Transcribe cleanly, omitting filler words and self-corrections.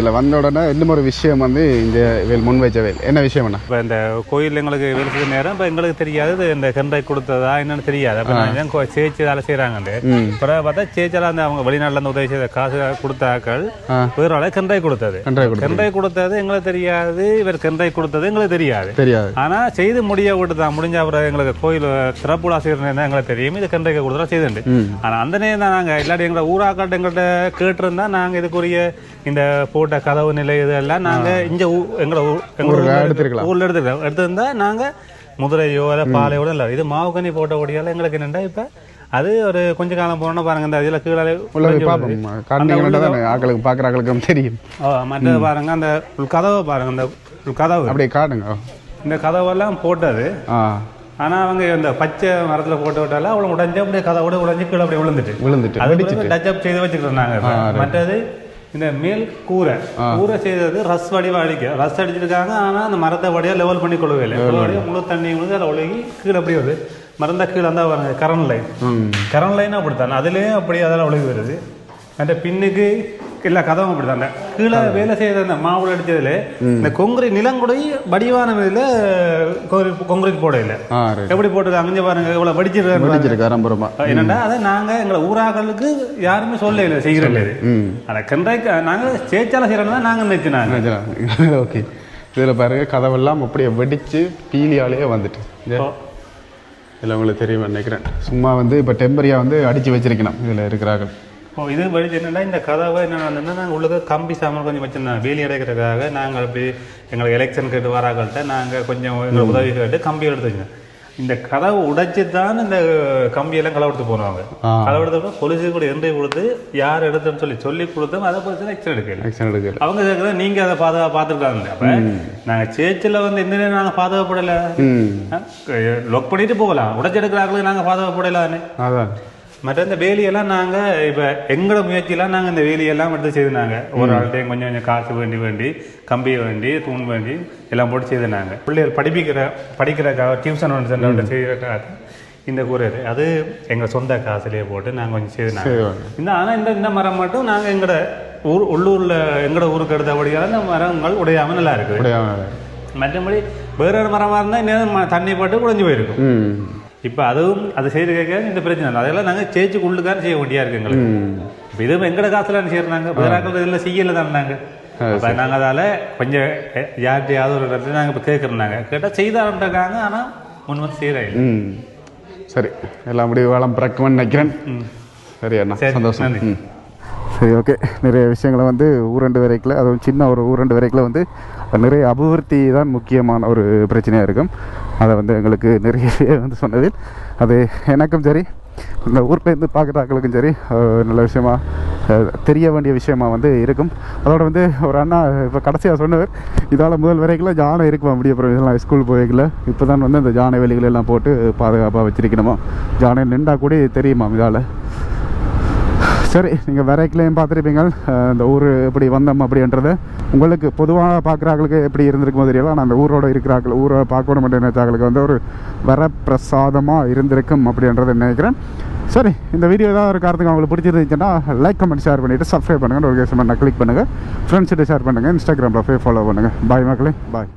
இதில் வந்த உடனே இன்னும் ஒரு விஷயம் வந்து இந்த வேல் முன் வச்ச வேல் என்ன விஷயம் என்ன இப்போ இந்த கோயில் எங்களுக்கு வேலை செய்த நேரம் இப்போ எங்களுக்கு தெரியாது இந்த கெண்டை கொடுத்ததா என்னன்னு தெரியாது. அப்போ நான் சேச்சி வேலை செய்கிறாங்க. பிறகு பார்த்தா சேச்சியால் அந்த அவங்க வெளிநாட்டில் இருந்து உதவி செய்த காசு கொடுத்தாக்கள் வேறு ஆளை கெண்டை கொடுத்தது. கெண்டை கொடுத்தது எங்களுக்கு தெரியாது, இவர் கெண்டை கொடுத்தது எங்களுக்கு தெரியாது. ஆனால் செய்து முடிய விட்டுதான் முடிஞ்ச அப்புறம் எங்களுக்கு கோயில் திறப்புலா செய்யறதுனா எங்களுக்கு தெரியும் இது கெண்டைக்கு கொடுத்தா செய்துண்டு. ஆனால் அந்த நேரம் தான் நாங்கள் இல்லாட்டி எங்களை ஊராக்காட்ட எங்கள்கிட்ட கேட்டிருந்தா நாங்கள் இதுக்குரிய இந்த போட்ட கதவு நிலை இதெல்லாம் நாங்கள் இங்கே எங்களை ஊரில் எடுத்துருந்தா நாங்கள் முதிரையோ இல்லை பாலையோட இல்லை இது மாவுக்கனி போட்ட ஒடியால் எங்களுக்கு என்னென்னா இப்போ அது ஒரு கொஞ்ச காலம் போனோன்னா பாருங்க இந்த இதில் கீழே ஆக்களுக்கு பார்க்குற ஆக்களுக்கு தெரியும். மற்றது பாருங்க அந்த கதவை பாருங்க அந்த கதவு அப்படியே காட்டுங்க. இந்த கதவெல்லாம் போட்டது. ஆனால் அவங்க இந்த பச்சை மரத்தில் போட்டு விட்டாலும் அவ்வளோ உடஞ்சி அப்படியே கதவோட உடஞ்சி கீழே அப்படியே விழுந்துட்டு அது டச்சப் செய்து வச்சுக்கிறோம். மற்றது இந்த மேல் கூரை செய்தது ரஸ் வடிவா ரஸ் அடிச்சிருக்காங்க. ஆனால் அந்த மரத்தை வடியாக லெவல் பண்ணி கொள்ளவே இல்லை. முழு தண்ணி வந்து அதில் ஒழுகி கீழே அப்படியே வருது. மறந்தா கீழே இருந்தால் பாருங்க கரண்ட் லைன் அப்படித்தான் அதுலேயும் அப்படியே அதெல்லாம் ஒழுகி வருது. அந்த பின்னுக்கு இல்லை கதவும் அப்படித்தான் அந்த கீழே வேலை செய்யற அந்த மாவுளை அடிச்சதுல இந்த கொங்கிரீட் நிலங்குடை வடிவான இதில் கொங்கிரீட் போட இல்லை. எப்படி போட்டு அங்கே பாருங்க இவ்வளோ வடிச்சிருக்காரு. என்னன்னா அதை நாங்கள் எங்களை ஊராக்களுக்கு யாருமே சொல்ல இல்லை செய்கிறோம். அதை கெண்டைக்கு நாங்கள் சேச்சால செய்யறோம் தான் நாங்கள் நினைச்சினாங்க. ஓகே இதில் பாருங்க கதவெல்லாம் அப்படியே வெடிச்சு பீலியாலேயே வந்துட்டு இதில் உங்களுக்கு தெரியும் நினைக்கிறேன். சும்மா வந்து இப்போ டெம்பரியாக வந்து அடித்து வச்சிருக்கணும் இதில் இருக்கிறார்கள். இது வழிச்சு என்னென்னா இந்த கதவை என்னென்னா நாங்கள் உள்ளுக்கு கம்பி சாமான் கொஞ்சம் வச்சுருந்தோம் வேலி அடைக்கிறதுக்காக. நாங்கள் அப்படி எங்களுக்கு எலெக்ஷன் கேட்டு வராங்கள்ட்ட நாங்கள் கொஞ்சம் எங்களை உதவி கேட்டு கம்பி எடுத்து வச்சோம். இந்த கதவை உடைச்சி தான் இந்த கம்பியெல்லாம் களவெடுத்து போடுவாங்க. களவெடுத்து போலீஸுக்கு கூட என்ட்ரி கொடுத்து யார் எடுத்துன்னு சொல்லி கொடுத்தோம். அதை பற்றி எக்ஷன் எடுக்கல. அவங்க கேட்குறத நீங்கள் அதை பார்த்துருக்காங்க. அப்போ நாங்கள் சேர்ச்சில் வந்து எந்த நேரம் நாங்கள் பாதுகாப்படலை லொக் பண்ணிட்டு போகலாம். உடைச்சி எடுக்கிறாங்களுக்கு நாங்கள் பாதுகாப்படலான்னு. மற்ற இந்த வேலியெல்லாம் நாங்கள் இப்போ எங்களோட முயற்சியெல்லாம் நாங்கள் இந்த வேலியெல்லாம் எடுத்து செய்துனாங்க. ஒரு ஆள்கிட்டையும் கொஞ்சம் கொஞ்சம் காசு வேண்டி கம்பியை வேண்டி தூண் வேண்டி எல்லாம் போட்டு செய்துனாங்க. பிள்ளைகள் படிக்கிறக்காக டியூஷன் ஒன்று சென்டர் செய்கிறக்காக இந்த கூரை அது எங்கள் சொந்த காசுலேயே போட்டு நாங்கள் கொஞ்சம் செய்துனாங்க. ஆனால் இந்த மரம் மட்டும் நாங்கள் எங்களோட உள்ளூரில் எங்களோட ஊருக்கு எடுத்தபடியால் இந்த மரங்கள் உடையாமல் நல்லா இருக்குது. மற்றபடி வேற ஒரு மரமாக இருந்தால் இன்னும் தண்ணி போட்டு உடைஞ்சு போயிருக்கும். இப்போ அதுவும் அது செய்து கேட்க இந்த பிரச்சனை இல்லை. அதெல்லாம் நாங்கள் சேச்சுக்கு உள்ளுக்கான செய்ய வேண்டியா இருக்கு எங்களுக்கு. இப்போ இதுவும் எங்கட காசுலாம் செய்யறாங்க. வேறாக்கள் இதில் செய்யலை தான் நாங்கள். அப்போ நாங்கள் அதால் கொஞ்சம் யார்கிட்டையாவது ஒரு இடத்துல நாங்கள் இப்போ கேட்குறோம். கேட்டால் செய்தாரன்றாங்க. ஆனால் முன் வந்து செய்கிறாங்க. சரி எல்லாம் முடிவு வளம் பிறக்குமென்னு நினைக்கிறேன். சரி அண்ணா சந்தோஷம். சரி ஓகே நிறைய விஷயங்களை வந்து ஊரண்டு வரைக்கில் அதுவும் சின்ன ஒரு ஊரண்டு வரைக்கில் வந்து நிறைய அபிவிருத்தி தான் முக்கியமான ஒரு பிரச்சனையாக இருக்கும். அதை வந்து எங்களுக்கு நிறையவே வந்து சொன்னது அது எனக்கும் சரி இந்த ஊர்லேருந்து பார்க்குற ஆக்களுக்கும் சரி நல்ல விஷயமா தெரிய வேண்டிய விஷயமா வந்து இருக்கும். அதோட வந்து ஒரு அண்ணா இப்போ கடைசியாக சொன்னவர் இதால் முதல் வரைக்கும் ஜானை இருக்கும். அப்படி அப்புறம் இதெல்லாம் ஸ்கூல் போய்க்கல இப்போ தான் வந்து அந்த ஜானை வேலிகளெல்லாம் போட்டு பாதுகாப்பாக வச்சிருக்கணுமா. ஜானை நின்றா கூட தெரியுமா இதால். சரி நீங்கள் வரைக்கிலையும் பார்த்துருப்பீங்க இந்த ஊர் எப்படி வந்தோம் அப்படின்றத. உங்களுக்கு பொதுவாக பார்க்குறாங்களுக்கு எப்படி இருந்திருக்குமோ தெரியல. ஆனால் அந்த ஊரோட இருக்கிறார்கள் ஊரை பார்க்கணும் மட்டும் நினைச்சாங்களுக்கு வந்து ஒரு வரப்பிரசாதமாக இருந்திருக்கும் அப்படின்றத நினைக்கிறேன். சரி இந்த வீடியோ ஏதாவது ஒரு காரணத்துக்கு அவங்களுக்கு பிடிச்சிருந்துச்சுன்னா லைக் கமெண்ட் ஷேர் பண்ணிவிட்டு சப்ஸ்கிரைப் பண்ணுங்கள். நோட்டிஃபிகேஷன் பண்ண கிளிக் பண்ணுங்கள். ஃப்ரெண்ட்ஸ்கிட்ட ஷேர் பண்ணுங்கள். இன்ஸ்டாகிராமில் போய் ஃபாலோ பண்ணுங்கள். பாய் மக்களே பாய்.